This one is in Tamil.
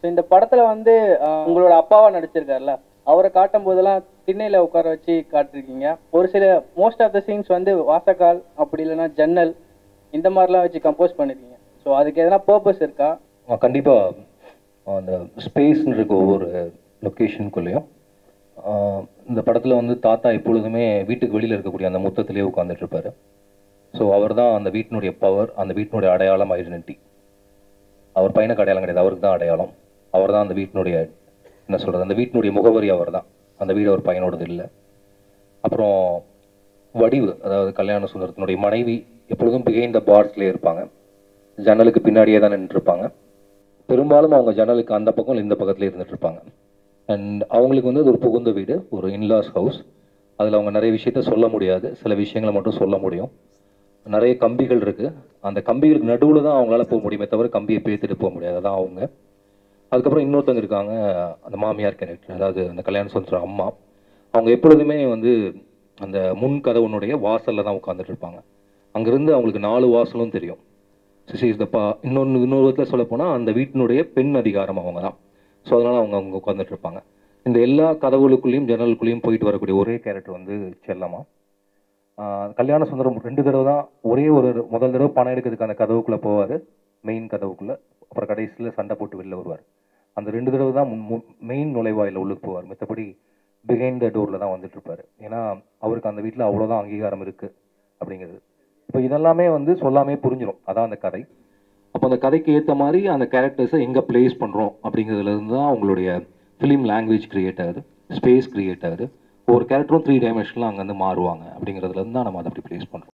ஸோ இந்த படத்தில் வந்து உங்களோட அப்பாவா நடிச்சிருக்காருல்ல, அவரை காட்டும் போதெல்லாம் திண்ணையில் உட்கார வச்சு காட்டிருக்கீங்க. ஒரு சில மோஸ்ட் ஆஃப் த சீன்ஸ் வந்து வாசக்கால் அப்படி இல்லைன்னா ஜன்னல் இந்த மாதிரிலாம் வச்சு கம்போஸ் பண்ணியிருக்கீங்க. ஸோ அதுக்கு எதனா பர்பஸ் இருக்கா? கண்டிப்பாக அந்த ஸ்பேஸ்ன்னு இருக்க ஒவ்வொரு லொக்கேஷனுக்குள்ளேயும் இந்த படத்தில் வந்து தாத்தா எப்பொழுதுமே வீட்டுக்கு வெளியில் இருக்கக்கூடிய அந்த முத்தத்திலே உட்காந்துட்டு இருப்பாரு. ஸோ அவர் தான் அந்த வீட்டினுடைய பவர், அந்த வீட்டினுடைய அடையாளம், ஐடென்டிட்டி. அவர் பையனுக்கு அடையாளம் கிடையாது, அவருக்கு தான் அடையாளம். அவர் தான் அந்த வீட்டினுடைய என்ன சொல்கிறது, அந்த வீட்டினுடைய முகவரி அவர் தான். அந்த வீடு அவர் பையனோடது இல்லை. அப்புறம் வடிவு, அதாவது கல்யாண சுந்தரத்தினுடைய மனைவி எப்பொழுதும் பிகைண்ட் த பார்ஸ்லேயே இருப்பாங்க, ஜன்னலுக்கு பின்னாடியே தான் நின்றுருப்பாங்க. பெரும்பாலும் அவங்க ஜன்னலுக்கு அந்த பக்கம் இந்த பக்கத்துலேயே இருந்துட்டு இருப்பாங்க. அண்ட் அவங்களுக்கு வந்து அது ஒரு புகுந்த வீடு, ஒரு இன்லாஸ் ஹவுஸ். அதில் அவங்க நிறைய விஷயத்த சொல்ல முடியாது, சில விஷயங்களை மட்டும் சொல்ல முடியும். நிறைய கம்பிகள் இருக்குது, அந்த கம்பிகளுக்கு நடுவில் தான் அவங்களால போக முடியுமே தவிர கம்பியை பேத்துட்டு போக முடியாது. அதான் அவங்க. அதுக்கப்புறம் இன்னொருத்தவங்க இருக்காங்க, அந்த மாமியார் கேரக்டர், அதாவது அந்த கல்யாண சுந்தரம் அம்மா. அவங்க எப்பொழுதுமே வந்து அந்த முன் கதவுனுடைய வாசலில் தான் உட்காந்துட்டு இருப்பாங்க. அங்கேருந்து அவங்களுக்கு 4 வாசலும் தெரியும். இன்னொரு விதத்தில் சொல்லப்போனால் அந்த வீட்டினுடைய பெண் அதிகாரம் அவங்க தான். ஸோ அதனால் அவங்க அவங்க உட்காந்துட்டு இருப்பாங்க. இந்த எல்லா கதவுகளுக்குள்ளேயும் ஜன்னலுக்குள்ளேயும் போயிட்டு வரக்கூடிய ஒரே கேரக்டர் வந்து செல்லம்மா. கல்யாண சுந்தரம் 2 தடவை தான், முதல் தடவை பணம் எடுக்கிறதுக்கான கதவுக்குள்ளே போவார், மெயின் கதவுக்குள்ளே. அப்புறம் கடைசியில் சண்டை போட்டு வெளில வருவார். அந்த 2 தடவை தான் மெயின் நுழைவாயில் உள்ளுக்கு போவார். மற்றபடி பிஹைண்ட் த டோரில் தான் வந்துட்டு இருப்பார். ஏன்னா அவருக்கு அந்த வீட்டில் அவ்வளோதான் அங்கீகாரம் இருக்குது அப்படிங்கிறது. இப்போ இதெல்லாமே வந்து சொல்லாமே புரிஞ்சிடும், அதான் அந்த கதை. அப்போ அந்த கதைக்கு ஏற்ற மாதிரி அந்த கேரக்டர்ஸை எங்கே பிளேஸ் பண்ணுறோம் அப்படிங்கிறதுலேருந்து தான் அவங்களுடைய ஃபிலிம் லாங்குவேஜ் க்ரியேட் ஆகுது, ஸ்பேஸ் க்ரியேட் ஆகுது. ஒரு கேரக்டரும் 3 டைமென்ஷனில் அங்கேருந்து மாறுவாங்க அப்படிங்கிறதுலேருந்து தான் நம்ம அதை அப்படி பிளேஸ் பண்ணுறோம்.